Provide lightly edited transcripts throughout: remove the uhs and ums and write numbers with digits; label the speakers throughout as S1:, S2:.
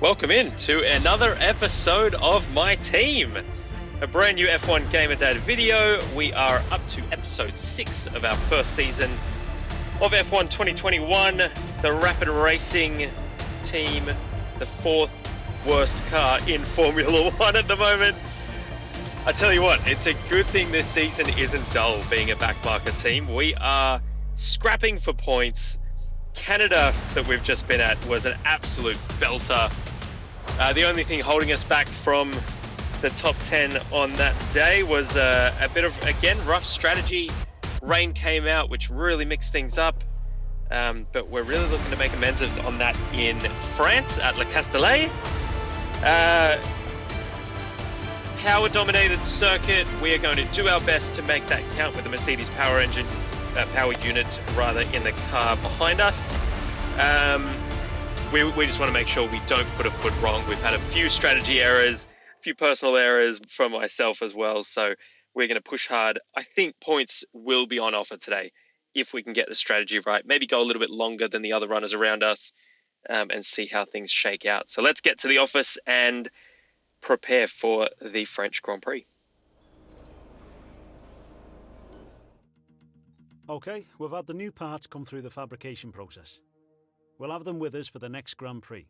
S1: welcome in to another episode of My Team, a brand new F1 Gamer Data video. We are up to episode 6 of our first season of F1 2021, the rapid racing team, the fourth worst car in Formula 1 at the moment. I tell you what, it's a good thing this season isn't dull being a backmarker team. We are scrapping for points. Canada that we've just been at was an absolute belter. The only thing holding us back from the top 10 on that day was a bit of, again, rough strategy. Rain came out, which really mixed things up. But we're really looking to make amends on that in France at Castellet. Power dominated circuit. We are going to do our best to make that count with the Mercedes power engine, power unit rather, in the car behind us. We just want to make sure we don't put a foot wrong. We've had a few strategy errors, a few personal errors from myself as well. So we're going to push hard. I think points will be on offer today if we can get the strategy right. Maybe go a little bit longer than the other runners around us and see how things shake out. So let's get to the office and prepare for the French Grand Prix.
S2: Okay, we've had the new parts come through the fabrication process. We'll have them with us for the next Grand Prix.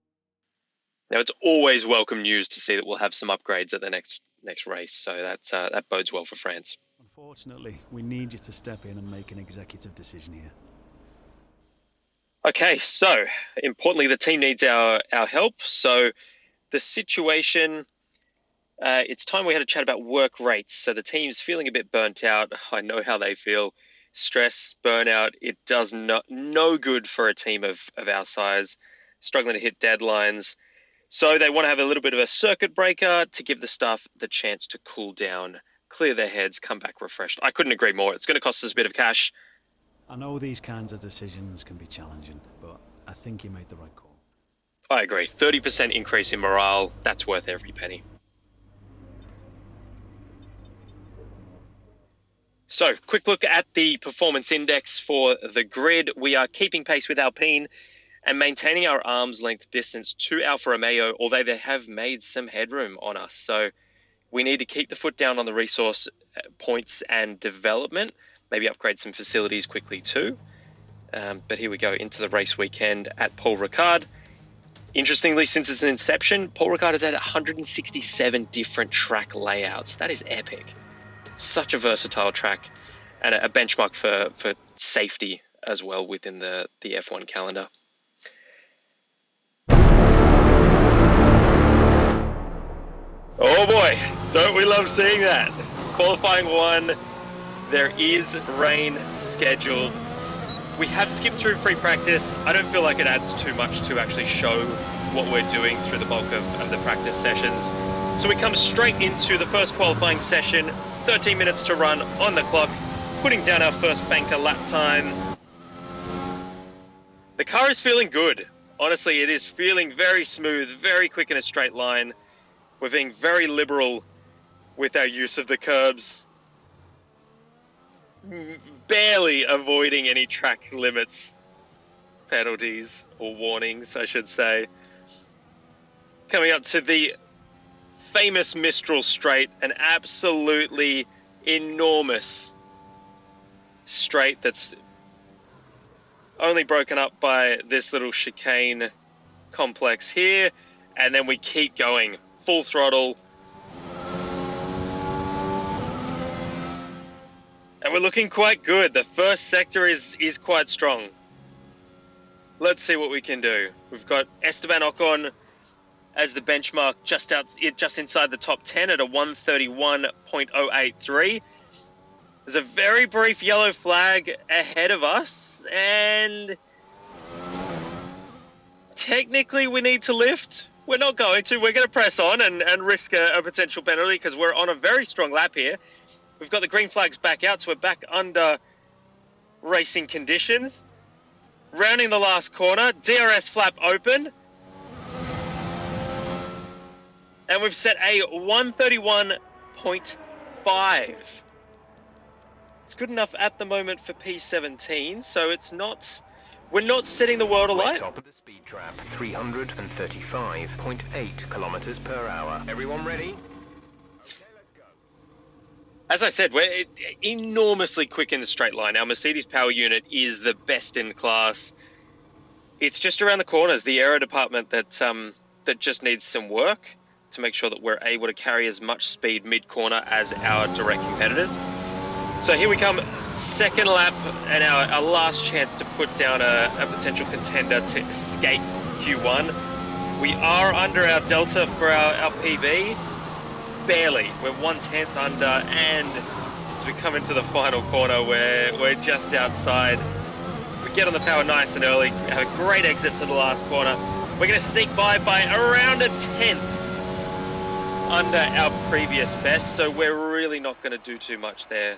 S1: Now, it's always welcome news to see that we'll have some upgrades at the next race, so that bodes well for France.
S2: Unfortunately, we need you to step in and make an executive decision here.
S1: Okay, so importantly, the team needs our help. So the situation, it's time we had a chat about work rates. So the team's feeling a bit burnt out. I know how they feel. Stress, burnout, it does no good for a team of our size, struggling to hit deadlines. So they want to have a little bit of a circuit breaker to give the staff the chance to cool down, clear their heads, come back refreshed. I couldn't agree more. It's going to cost us a bit of cash.
S2: I know these kinds of decisions can be challenging, but I think you made the right call.
S1: I agree. 30% increase in morale, that's worth every penny. So, quick look at the performance index for the grid. We are keeping pace with Alpine and maintaining our arm's length distance to Alfa Romeo, although they have made some headroom on us. So we need to keep the foot down on the resource points and development, maybe upgrade some facilities quickly too. But here we go into the race weekend at Paul Ricard. Interestingly, since its inception, Paul Ricard has had 167 different track layouts. That is epic. Such a versatile track and a benchmark for safety as well within the F1 calendar. Oh boy, don't we love seeing that? Qualifying 1, there is rain scheduled. We have skipped through free practice. I don't feel like it adds too much to actually show what we're doing through the bulk of the practice sessions. So we come straight into the first qualifying session, 13 minutes to run on the clock, putting down our first banker lap time. The car is feeling good. Honestly, it is feeling very smooth, very quick in a straight line. We're being very liberal with our use of the curbs. Barely avoiding any track limits, penalties, or warnings, I should say. Coming up to the famous Mistral straight, an absolutely enormous straight that's only broken up by this little chicane complex here, and then we keep going full throttle, and we're looking quite good. The first sector is quite strong. Let's see what we can do. We've got Esteban Ocon as the benchmark just inside the top 10 at a 131.083. There's a very brief yellow flag ahead of us, and technically we need to lift. We're not going to. We're going to press on and risk a potential penalty because we're on a very strong lap here. We've got the green flags back out, so we're back under racing conditions. Rounding the last corner, DRS flap open. And we've set a 131.5. It's good enough at the moment for P17, so it's not we're not setting the world
S3: We're
S1: alight.
S3: top of the speed trap, 335.8 kilometers per hour. Everyone ready? Okay, let's go.
S1: As I said, we're enormously quick in the straight line. Our Mercedes power unit is the best in class. It's just around the corners, the aero department that just needs some work to make sure that we're able to carry as much speed mid-corner as our direct competitors. So here we come, second lap, and our last chance to put down a potential contender to escape Q1. We are under our delta for our PB, barely. We're 1/10 under, and as we come into the final corner, we're just outside. We get on the power nice and early, have a great exit to the last corner. We're going to sneak by around a 10th under our previous best, so we're really not going to do too much there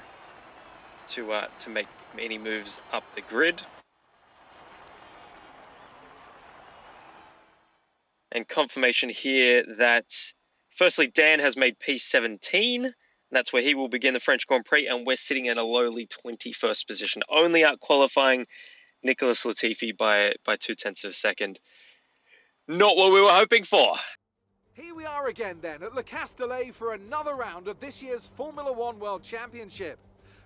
S1: to make any moves up the grid. And confirmation here that firstly Dan has made P17, and that's where he will begin the French Grand Prix, and we're sitting in a lowly 21st position, only out qualifying Nicholas Latifi by 0.2 of a second. Not what we were hoping for.
S4: Here we are again then at Le Castellet for another round of this year's Formula One World Championship.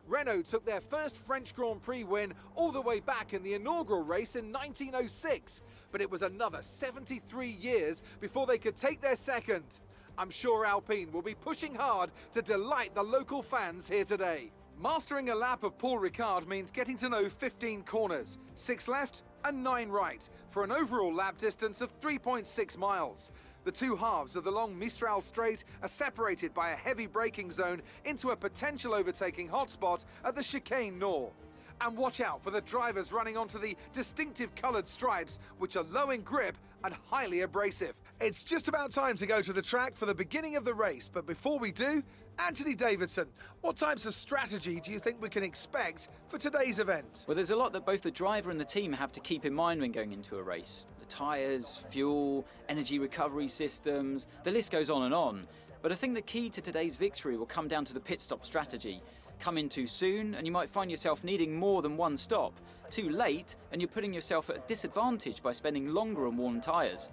S4: Renault took their first French Grand Prix win all the way back in the inaugural race in 1906, but it was another 73 years before they could take their second. I'm sure Alpine will be pushing hard to delight the local fans here today. Mastering a lap of Paul Ricard means getting to know 15 corners, 6 left and 9 right, for an overall lap distance of 3.6 miles. The two halves of the long Mistral Straight are separated by a heavy braking zone into a potential overtaking hotspot at the chicane Nord. And watch out for the drivers running onto the distinctive coloured stripes, which are low in grip and highly abrasive. It's just about time to go to the track for the beginning of the race, but before we do, Anthony Davidson, what types of strategy do you think we can expect for today's event?
S5: Well, there's a lot that both the driver and the team have to keep in mind when going into a race. The tyres, fuel, energy recovery systems, the list goes on and on. But I think the key to today's victory will come down to the pit stop strategy. Come in too soon and you might find yourself needing more than one stop. Too late and you're putting yourself at a disadvantage by spending longer on worn tyres.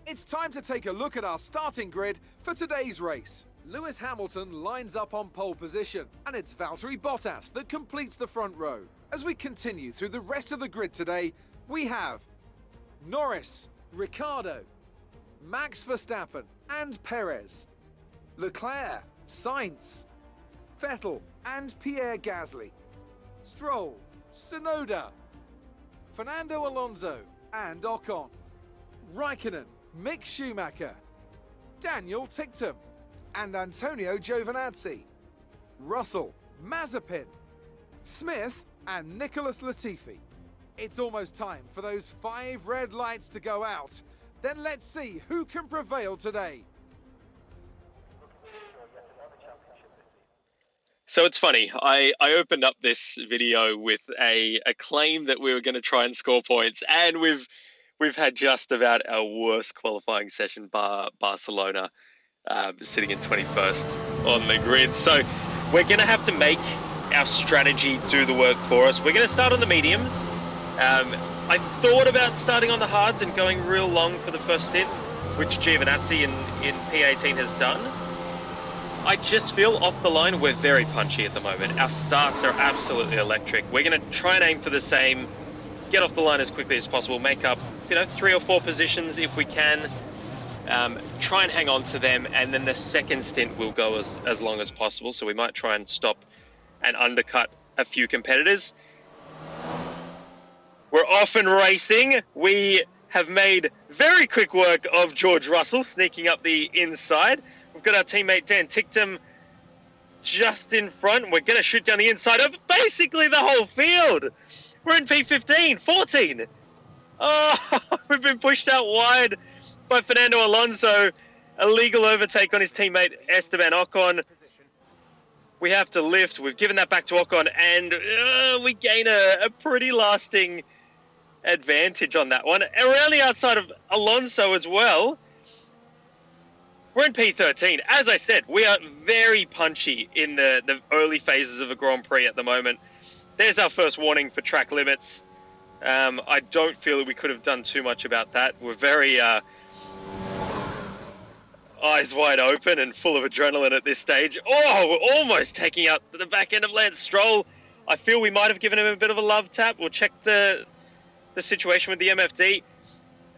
S4: It's time to take a look at our starting grid for today's race. Lewis Hamilton lines up on pole position, and it's Valtteri Bottas that completes the front row. As we continue through the rest of the grid today, we have Norris, Ricciardo, Max Verstappen and Perez, Leclerc, Sainz, Vettel and Pierre Gasly, Stroll, Tsunoda, Fernando Alonso and Ocon, Raikkonen, Mick Schumacher, Daniel Ticktum and Antonio Giovinazzi, Russell, Mazepin, Smith and Nicholas Latifi. It's almost time for those 5 red lights to go out. Then let's see who can prevail today.
S1: So it's funny, I opened up this video with a claim that we were going to try and score points, and we've had just about our worst qualifying session bar Barcelona, sitting in 21st on the grid. So we're going to have to make our strategy do the work for us. We're going to start on the mediums. I thought about starting on the hards and going real long for the first stint, which Giovinazzi in P18 has done. I just feel off the line we're very punchy at the moment. Our starts are absolutely electric. We're going to try and aim for the same, get off the line as quickly as possible, make up 3 or 4 positions if we can, try and hang on to them, and then the second stint will go as long as possible. So we might try and stop and undercut a few competitors. We're off and racing. We have made very quick work of George Russell sneaking up the inside. We've got our teammate Dan Ticktum just in front. We're going to shoot down the inside of basically the whole field. We're in P15, 14. Oh, we've been pushed out wide by Fernando Alonso. A legal overtake on his teammate Esteban Ocon. We have to lift. We've given that back to Ocon, and we gain a pretty lasting advantage on that one. Around the outside of Alonso as well. We're in P13. As I said, we are very punchy in the early phases of a Grand Prix at the moment. There's our first warning for track limits. I don't feel that we could have done too much about that. We're very eyes wide open and full of adrenaline at this stage. Oh, we're almost taking out the back end of Lance Stroll. I feel we might have given him a bit of a love tap. We'll check the situation with the MFD.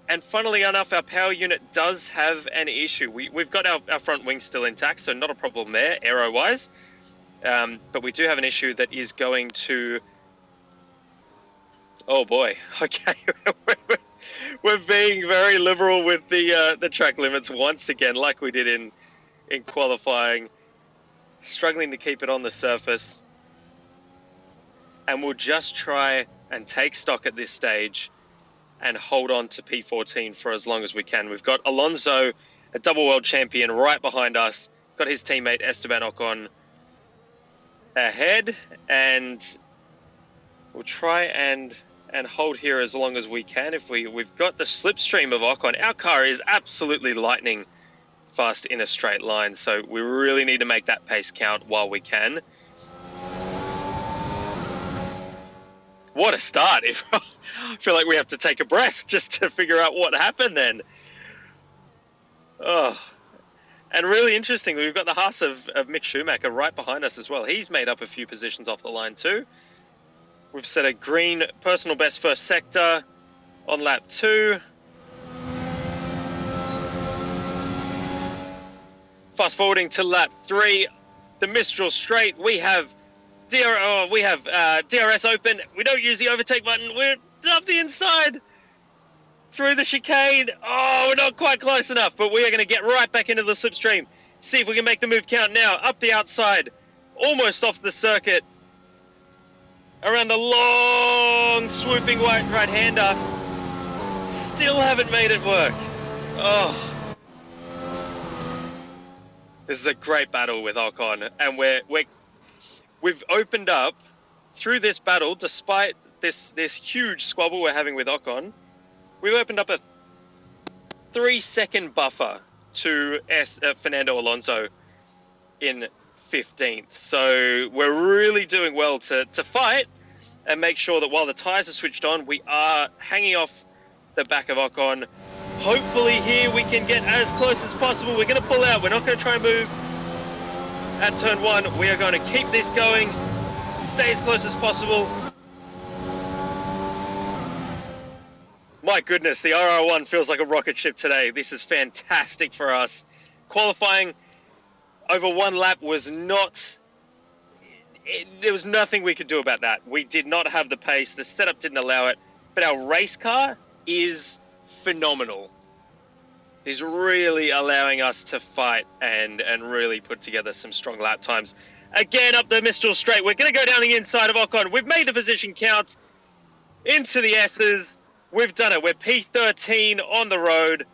S1: And funnily enough, our power unit does have an issue. We've got our front wing still intact, so not a problem there, aero-wise. But we do have an issue that is going to... Oh boy, okay. We're being very liberal with the track limits once again, like we did in qualifying. Struggling to keep it on the surface. And we'll just try and take stock at this stage and hold on to P14 for as long as we can. We've got Alonso, a double world champion, right behind us. Got his teammate Esteban Ocon ahead, and we'll try and hold here as long as we can. If we've got the slipstream of Ocon, our car is absolutely lightning fast in a straight line, so we really need to make that pace count while we can. What a start. I feel like we have to take a breath just to figure out what happened then. Oh, and really interestingly, we've got the Haas of Mick Schumacher right behind us as well. He's made up a few positions off the line too. We've set a green personal best first sector on lap 2. Fast forwarding to lap 3, the Mistral Straight, we have DRS open. We don't use the overtake button. We're up the inside through the chicane. Oh, we're not quite close enough, but we are going to get right back into the slipstream. See if we can make the move count now. Up the outside, almost off the circuit. Around the long, swooping right-hander. Still haven't made it work. Oh. This is a great battle with Ocon, and we've opened up through this battle, despite this huge squabble we're having with Ocon. We've opened up a 3-second buffer to Fernando Alonso in 15th. So we're really doing well to fight and make sure that while the tyres are switched on, we are hanging off the back of Ocon. Hopefully here we can get as close as possible. We're going to pull out. We're not going to try and move at turn 1. We are going to keep this going, stay as close as possible. My goodness, the RR1 feels like a rocket ship today. This is fantastic for us. Qualifying over one lap was not... There was nothing we could do about that. We did not have the pace. The setup didn't allow it. But our race car is phenomenal. It's really allowing us to fight and really put together some strong lap times. Again, up the Mistral Straight. We're going to go down the inside of Ocon. We've made the position count into the S's. We've done it. We're P13 on the road.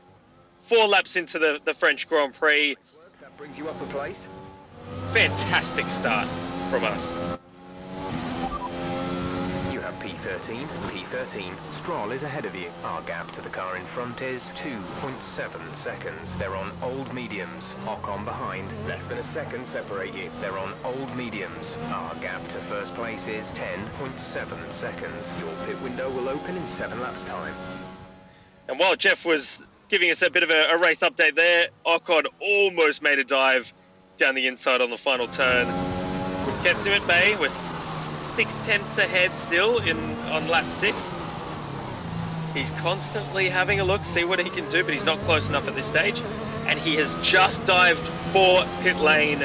S1: 4 laps into the French Grand Prix.
S3: That brings you up a place.
S1: Fantastic start from us.
S3: You have P13, P13. Stroll is ahead of you. Our gap to the car in front is 2.7 seconds. They're on old mediums. Ocon behind. Less than a second separate you. They're on old mediums. Our gap to first place is 10.7 seconds. Your pit window will open in 7 laps time.
S1: And while Jeff was giving us a bit of a race update there, Ocon almost made a dive down the inside on the final turn. We've kept him at bay. We're 0.6 ahead still on lap 6. He's constantly having a look, see what he can do, but he's not close enough at this stage. And he has just dived for pit lane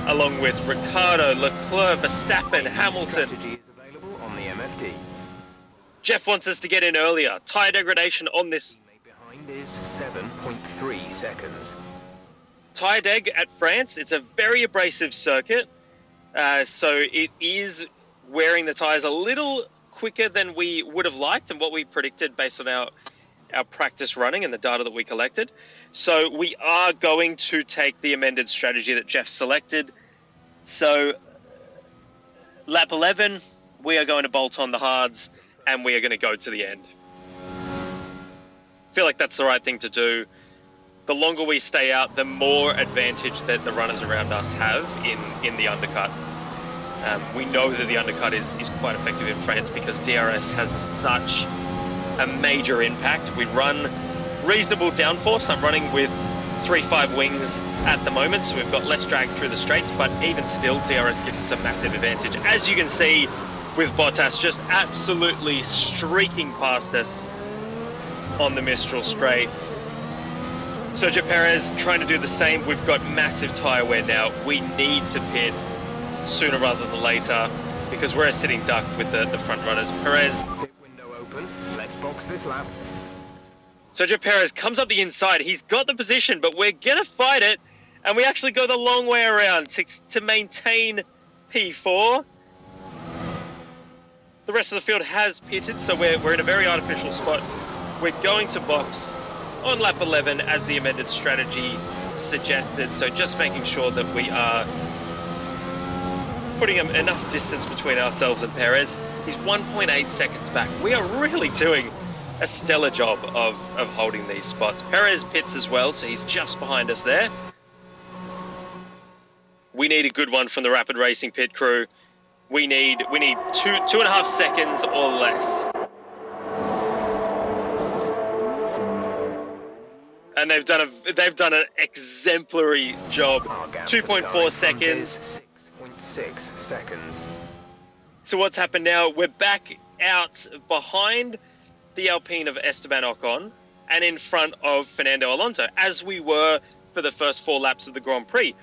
S1: along with Ricciardo, Leclerc, Verstappen, Hamilton.
S3: Strategy is available on the MFD.
S1: Jeff wants us to get in earlier. Tyre degradation on this.
S3: Behind is 7.3 seconds.
S1: Tyre deg at France, it's a very abrasive circuit. So it is wearing the tyres a little quicker than we would have liked and what we predicted based on our practice running and the data that we collected. So we are going to take the amended strategy that Jeff selected. So lap 11, we are going to bolt on the hards and we are going to go to the end. I feel like that's the right thing to do. The longer we stay out, the more advantage that the runners around us have in the undercut. We know that the undercut is quite effective in France because DRS has such a major impact. We run reasonable downforce. I'm running with 3.5 wings at the moment, so we've got less drag through the straights, but even still, DRS gives us a massive advantage. As you can see with Bottas just absolutely streaking past us on the Mistral straight. Sergio Perez trying to do the same. We've got massive tyre wear now. We need to pit sooner rather than later because we're a sitting duck with the front runners. Perez.
S3: Pit window open. Let's box this lap.
S1: Sergio Perez comes up the inside. He's got the position, but we're going to fight it. And we actually go the long way around to maintain P4. The rest of the field has pitted, so we're in a very artificial spot. We're going to box on lap 11 as the amended strategy suggested. So just making sure that we are putting enough distance between ourselves and Perez. He's 1.8 seconds back. We are really doing a stellar job of holding these spots. Perez pits as well, so he's just behind us there. We need a good one from the Rapid Racing pit crew. We need 2.5 seconds or less. And they've done an exemplary job. 2.4 seconds.
S3: 6.6 seconds.
S1: So what's happened now? We're back out behind the Alpine of Esteban Ocon and in front of Fernando Alonso, as we were for the first 4 laps of the Grand Prix.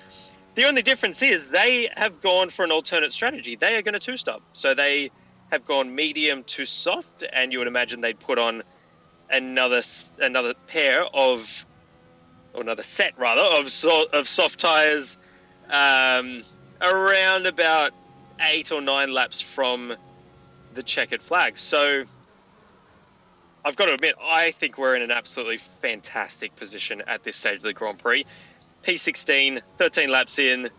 S1: The only difference is they have gone for an alternate strategy. They are going to two-stop. So they have gone medium to soft, and you would imagine they'd put on another pair of, or another set rather, of soft tyres around about 8 or 9 laps from the checkered flag. So I've got to admit, I think we're in an absolutely fantastic position at this stage of the Grand Prix. P16, 13 laps in,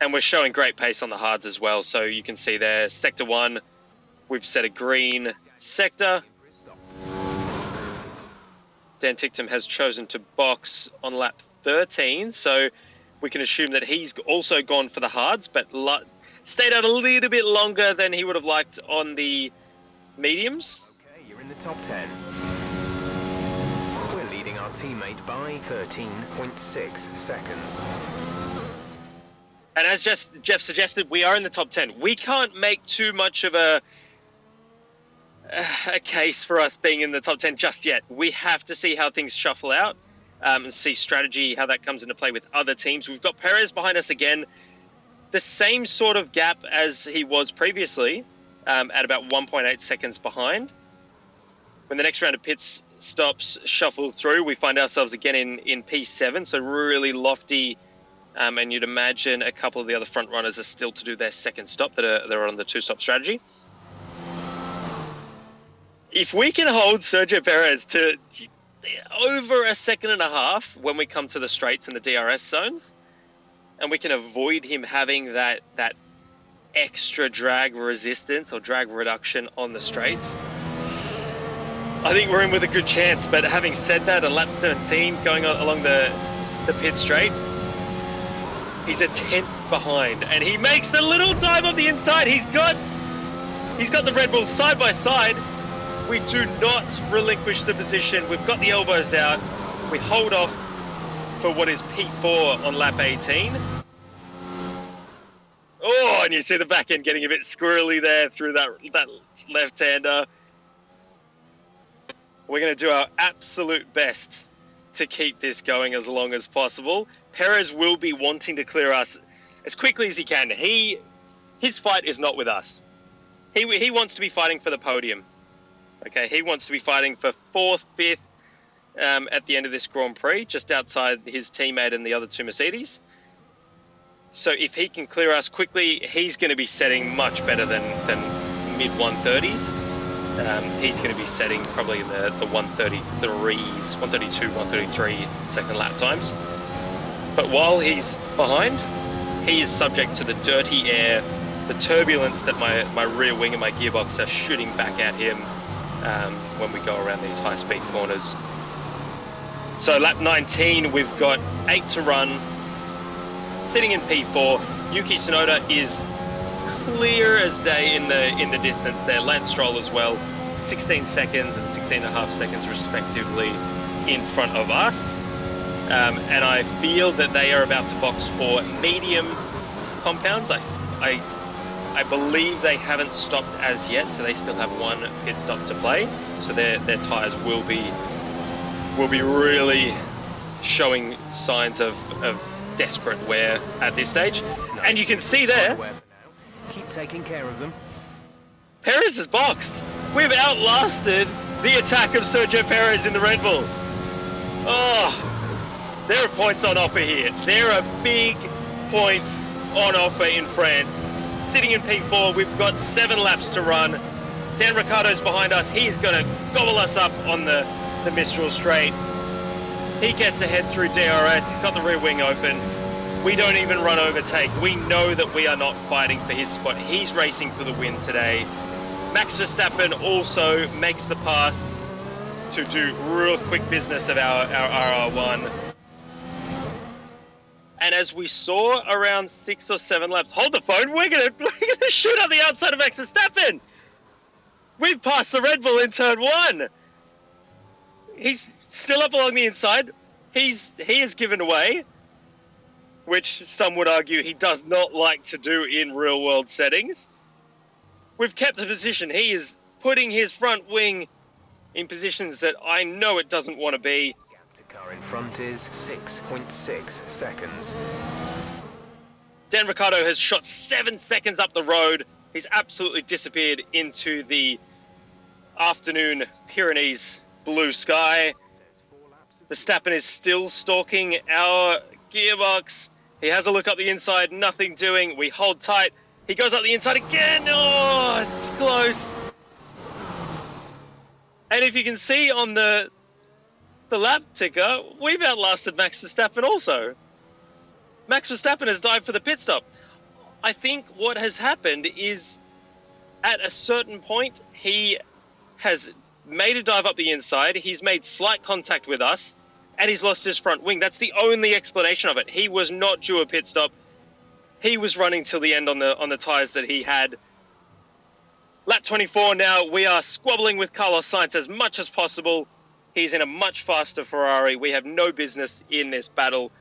S1: and we're showing great pace on the hards as well. So you can see there, Sector 1, we've set a green sector. Dan Ticktum has chosen to box on lap 13, so we can assume that he's also gone for the hards, but stayed out a little bit longer than he would have liked on the mediums.
S3: Okay, you're in the top 10. We're leading our teammate by 13.6 seconds.
S1: And as Jeff suggested, we are in the top 10. We can't make too much of a case for us being in the top 10 just yet. We have to see how things shuffle out and see strategy, how that comes into play with other teams. We've got Perez behind us again. The same sort of gap as he was previously, at about 1.8 seconds behind. When the next round of pit stops shuffle through, we find ourselves again in P7, so really lofty. And you'd imagine a couple of the other front runners are still to do their second stop that are on the two-stop strategy. If we can hold Sergio Perez to over 1.5 seconds when we come to the straights and the DRS zones, and we can avoid him having that extra drag resistance or drag reduction on the straights, I think we're in with a good chance. But having said that, on lap 17, going along the pit straight, he's a 10th behind, and he makes a little dive on the inside. He's got the Red Bull side by side. We do not relinquish the position. We've got the elbows out. We hold off for what is P4 on lap 18. Oh, and you see the back end getting a bit squirrely there through that left-hander. We're going to do our absolute best to keep this going as long as possible. Perez will be wanting to clear us as quickly as he can. His fight is not with us. He wants to be fighting for the podium. Okay, he wants to be fighting for 4th, 5th at the end of this Grand Prix, just outside his teammate and the other 2 Mercedes. So if he can clear us quickly, he's going to be setting much better than mid-130s. He's going to be setting probably in the 133s, 132, 133 second lap times. But while he's behind, he is subject to the dirty air, the turbulence that my rear wing and my gearbox are shooting back at him when we go around these high-speed corners. So lap 19, we've got 8 to run, sitting in P4. Yuki Tsunoda is clear as day in the distance there. Lance Stroll as well, 16 seconds and 16.5 seconds respectively in front of us. And I feel that they are about to box for medium compounds. I believe they haven't stopped as yet, so they still have one pit stop to play. So their tyres will be really showing signs of desperate wear at this stage. And you can see there,
S3: Keep taking care of them.
S1: Perez is boxed. We've outlasted the attack of Sergio Perez in the Red Bull. Oh, there are points on offer here. There are big points on offer in France. Sitting in P4, we've got 7 laps to run. Dan Ricciardo's behind us. He's going to gobble us up on the Mistral Straight. He gets ahead through DRS. He's got the rear wing open. We don't even run overtake. We know that we are not fighting for his spot. He's racing for the win today. Max Verstappen also makes the pass to do real quick business of our RR1. And as we saw around 6 or 7 laps, hold the phone, we're gonna shoot on the outside of Max Verstappen. We've passed the Red Bull in turn 1. He's still up along the inside. He has given away, which some would argue he does not like to do in real world settings. We've kept the position. He is putting his front wing in positions that I know it doesn't want to be.
S3: Gap to car in front is 6.6 seconds.
S1: Dan Ricciardo has shot 7 seconds up the road. He's absolutely disappeared into the afternoon Pyrenees blue sky. Verstappen is still stalking our gearbox. He has a look up the inside, nothing doing. We hold tight. He goes up the inside again. Oh, it's close. And if you can see on the lap ticker, we've outlasted Max Verstappen also. Max Verstappen has dived for the pit stop. I think what has happened is at a certain point, he has made a dive up the inside. He's made slight contact with us and he's lost his front wing. That's the only explanation of it. He was not due a pit stop. He was running till the end on the tyres that he had. Lap 24 now, we are squabbling with Carlos Sainz as much as possible. He's in a much faster Ferrari. We have no business in this battle.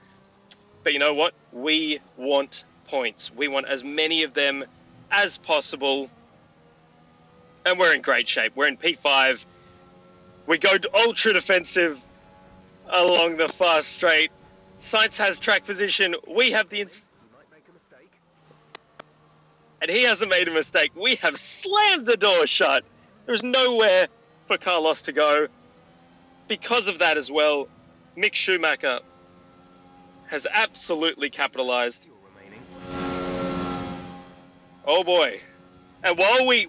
S1: But you know what? We want points. We want as many of them as possible. And we're in great shape. We're in P5. We go ultra defensive along the fast straight. Sainz has track position. We have the... And he hasn't made a mistake. We have slammed the door shut. There's nowhere for Carlos to go. Because of that as well, Mick Schumacher has absolutely capitalized. Oh boy. And while we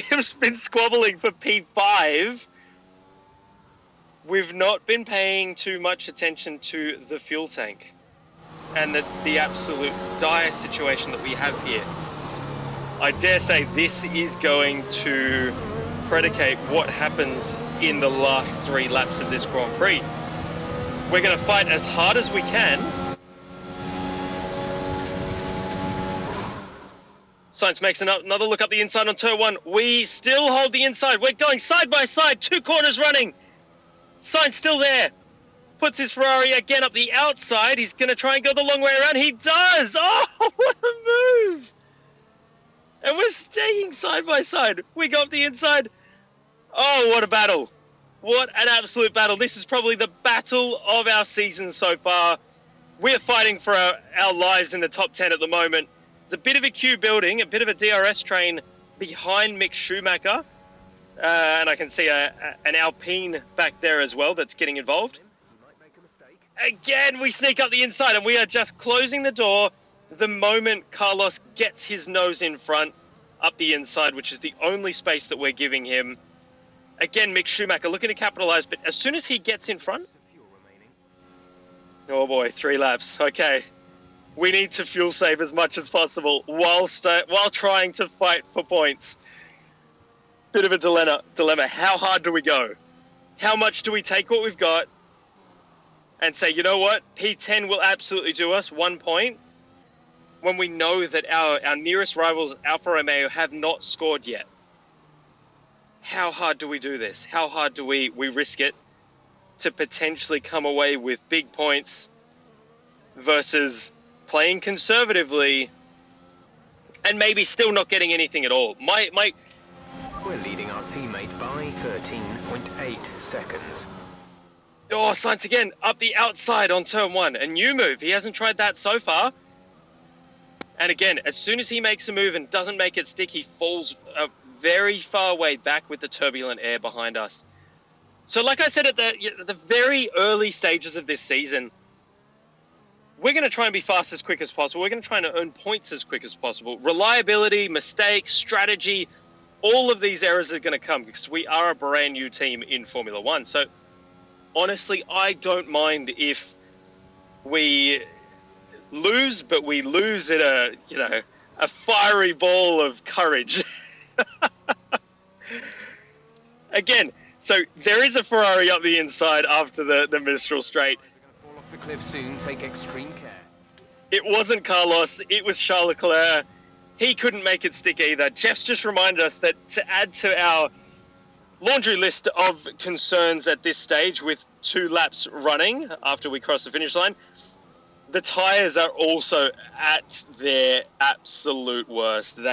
S1: have been squabbling for P5, we've not been paying too much attention to the fuel tank and the absolute dire situation that we have here. I dare say this is going to predicate what happens in the last 3 laps of this Grand Prix. We're going to fight as hard as we can. Sainz makes another look up the inside on turn 1. We still hold the inside. We're going side by side, 2 corners running. Sainz still there. Puts his Ferrari again up the outside. He's going to try and go the long way around. He does. Oh, what a move. And we're staying side by side. We go up the inside. Oh, what a battle. What an absolute battle. This is probably the battle of our season so far. We're fighting for our lives in the top 10 at the moment. There's a bit of a queue building, a bit of a DRS train behind Mick Schumacher. And I can see an Alpine back there as well that's getting involved. Again, we sneak up the inside and we are just closing the door the moment Carlos gets his nose in front up the inside, which is the only space that we're giving him. Again, Mick Schumacher looking to capitalize, but as soon as he gets in front... Oh boy, 3 laps. Okay. We need to fuel save as much as possible while trying to fight for points. Bit of a dilemma. How hard do we go? How much do we take what we've got and say, you know what? P10 will absolutely do us, 1 point. when we know that our nearest rivals, Alfa Romeo, have not scored yet? How hard do we do this? How hard do we risk it to potentially come away with big points versus playing conservatively and maybe still not getting anything at all?
S3: We're leading our teammate by 13.8 seconds.
S1: Oh, Sainz again, up the outside on turn 1. A new move. He hasn't tried that so far. And again, as soon as he makes a move and doesn't make it stick, he falls a very far way back with the turbulent air behind us. So like I said at the very early stages of this season, we're going to try and be fast as quick as possible. We're going to try and earn points as quick as possible. Reliability, mistakes, strategy, all of these errors are going to come because we are a brand new team in Formula One. So honestly, I don't mind if we lose, but we lose at a fiery ball of courage. Again, so there is a Ferrari up the inside after the Mistral Straight.
S3: Fall off the cliff soon, take extreme care.
S1: It wasn't Carlos, it was Charles Leclerc. He couldn't make it stick either. Jeff's just reminded us that to add to our laundry list of concerns at this stage with 2 laps running after we cross the finish line, the tyres are also at their absolute worst. They've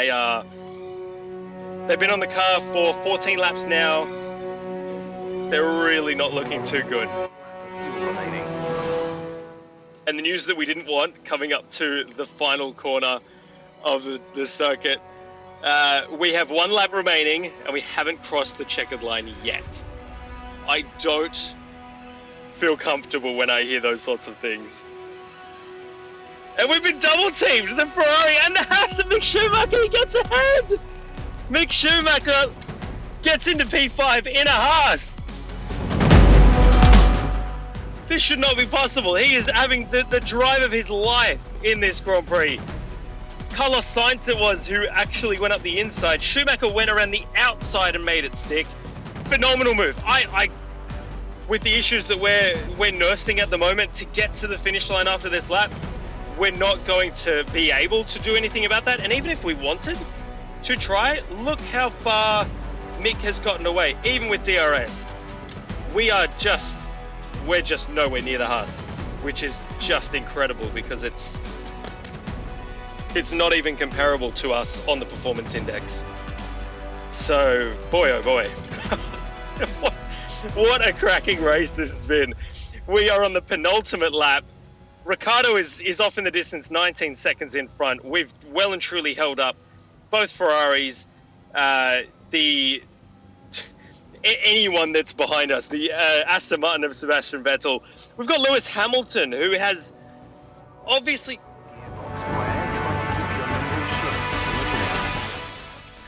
S1: been on the car for 14 laps now. They're really not looking too good. And the news that we didn't want coming up to the final corner of the circuit, we have 1 lap remaining and we haven't crossed the checkered line yet. I don't feel comfortable when I hear those sorts of things. And we've been double teamed, the Ferrari and the Haas, and Mick Schumacher gets ahead! Mick Schumacher gets into P5 in a Haas. This should not be possible. He is having the drive of his life in this Grand Prix. Carlos Sainz it was who actually went up the inside. Schumacher went around the outside and made it stick. Phenomenal move. With the issues that we're nursing at the moment, to get to the finish line after this lap, we're not going to be able to do anything about that. And even if we wanted to try, look how far Mick has gotten away, even with DRS. We're just nowhere near the Haas, which is just incredible because it's not even comparable to us on the performance index. So, boy oh boy. What a cracking race this has been. We are on the penultimate lap. Ricciardo is off in the distance, 19 seconds in front. We've well and truly held up both Ferraris, anyone that's behind us, the Aston Martin of Sebastian Vettel. We've got Lewis Hamilton, who has obviously...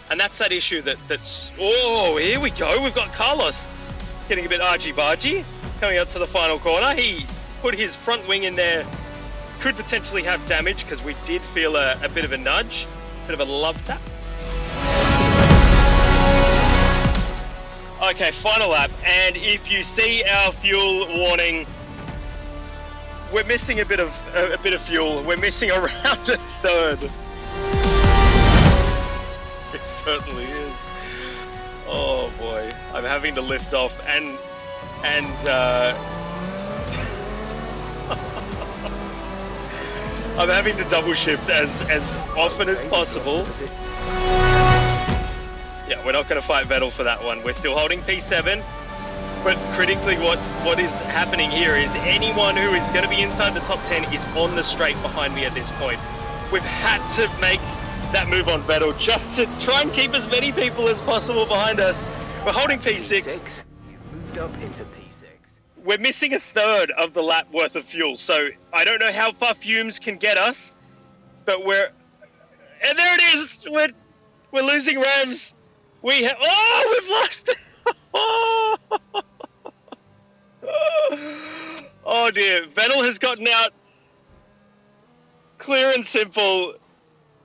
S1: And that's that issue that's... Oh, here we go. We've got Carlos getting a bit argy-bargy, coming up to the final corner. He put his front wing in there. Could potentially have damage because we did feel a bit of a nudge, a bit of a love tap. Okay, final lap, and if you see our fuel warning, we're missing a bit of fuel. We're missing around a third. It certainly is. Oh boy, I'm having to lift off and I'm having to double shift as often as possible. Yeah, we're not going to fight Vettel for that one. We're still holding P7, but critically what is happening here is anyone who is going to be inside the top 10 is on the straight behind me at this point. We've had to make that move on Vettel just to try and keep as many people as possible behind us. We're holding P6.
S3: You've moved up into P6.
S1: We're missing a third of the lap worth of fuel, so I don't know how far fumes can get us, but and there it is! We're losing revs. We've lost it! Oh dear, Vettel has gotten out. Clear and simple.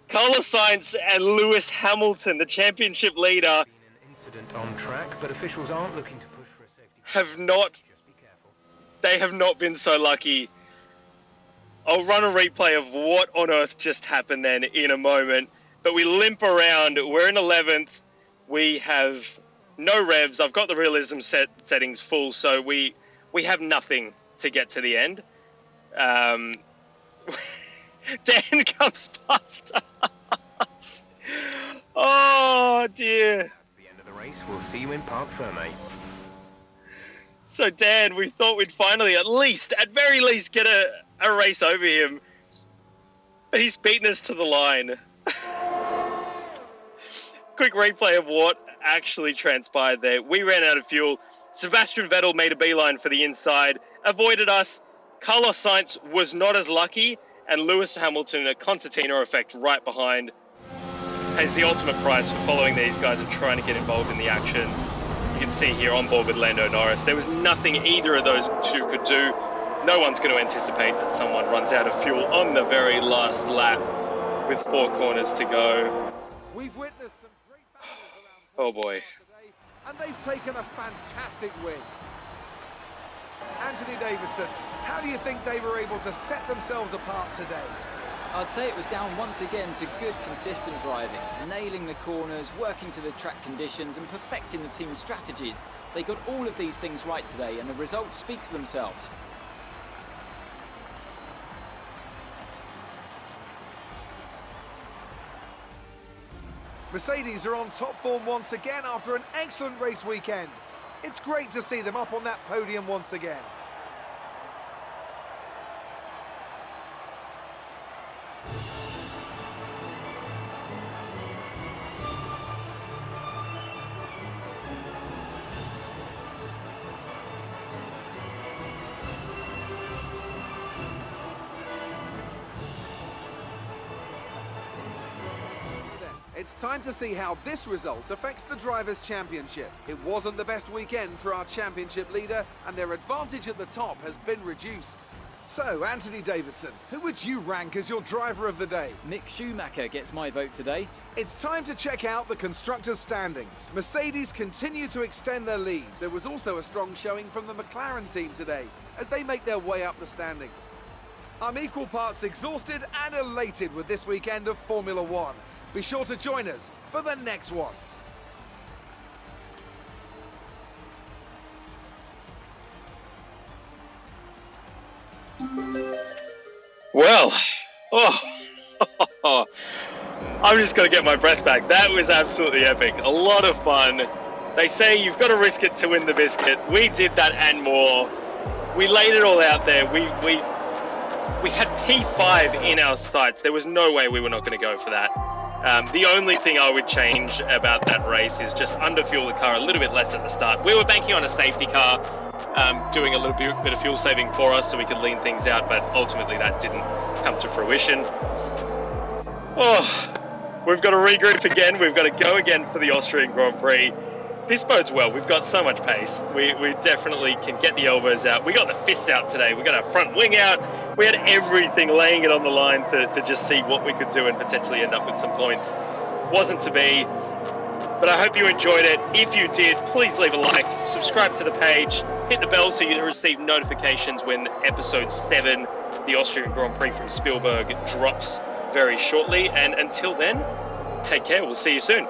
S1: Carlos Sainz and Lewis Hamilton, the championship leader,
S3: An incident on track, but officials aren't looking to push for a safety.
S1: have not
S3: Just be careful.
S1: they have not been so lucky. I'll run a replay of what on earth just happened then in a moment. But we limp around. We're in 11th. We have no revs. I've got the realism settings full, so we have nothing to get to the end. Dan comes past us. Oh, dear.
S3: That's the end of the race. We'll see you in Parc Fermé.
S1: So, Dan, we thought we'd finally, at very least, get a race over him. But he's beaten us to the line. Quick replay of what actually transpired there. We ran out of fuel. Sebastian Vettel made a beeline for the inside, avoided us. Carlos Sainz was not as lucky, and Lewis Hamilton, a concertina effect right behind, pays the ultimate price for following these guys and trying to get involved in the action. You can see here on board with Lando Norris, there was nothing either of those two could do. No one's going to anticipate that someone runs out of fuel on the very last lap with 4 corners to go.
S4: We've witnessed some great battles around
S1: Oh boy.
S4: today, and they've taken a fantastic win. Anthony Davidson, how do you think they were able to set themselves apart today?
S5: I'd say it was down once again to good, consistent driving, nailing the corners, working to the track conditions and perfecting the team's strategies. They got all of these things right today and the results speak for themselves.
S4: Mercedes are on top form once again after an excellent race weekend. It's great to see them up on that podium once again. It's time to see how this result affects the Drivers' Championship. It wasn't the best weekend for our championship leader, and their advantage at the top has been reduced. So, Anthony Davidson, who would you rank as your driver of the day?
S5: Mick Schumacher gets my vote today.
S4: It's time to check out the constructors' standings. Mercedes continue to extend their lead. There was also a strong showing from the McLaren team today as they make their way up the standings. I'm equal parts exhausted and elated with this weekend of Formula One. Be sure to join us for the next one.
S1: Well, I'm just going to get my breath back. That was absolutely epic. A lot of fun. They say you've got to risk it to win the biscuit. We did that and more. We laid it all out there. We had P5 in our sights. There was no way we were not going to go for that. The only thing I would change about that race is just underfuel the car a little bit less at the start. We were banking on a safety car, doing a little bit of fuel saving for us so we could lean things out, but ultimately that didn't come to fruition. Oh, we've got to regroup again. We've got to go again for the Austrian Grand Prix. This bodes well. We've got so much pace. We definitely can get the elbows out. We got the fists out today. We got our front wing out. We had everything, laying it on the line to just see what we could do and potentially end up with some points. Wasn't to be, but I hope you enjoyed it. If you did, please leave a like, subscribe to the page, hit the bell so you receive notifications when episode 7, the Austrian Grand Prix from Spielberg, drops very shortly. And until then, take care. We'll see you soon.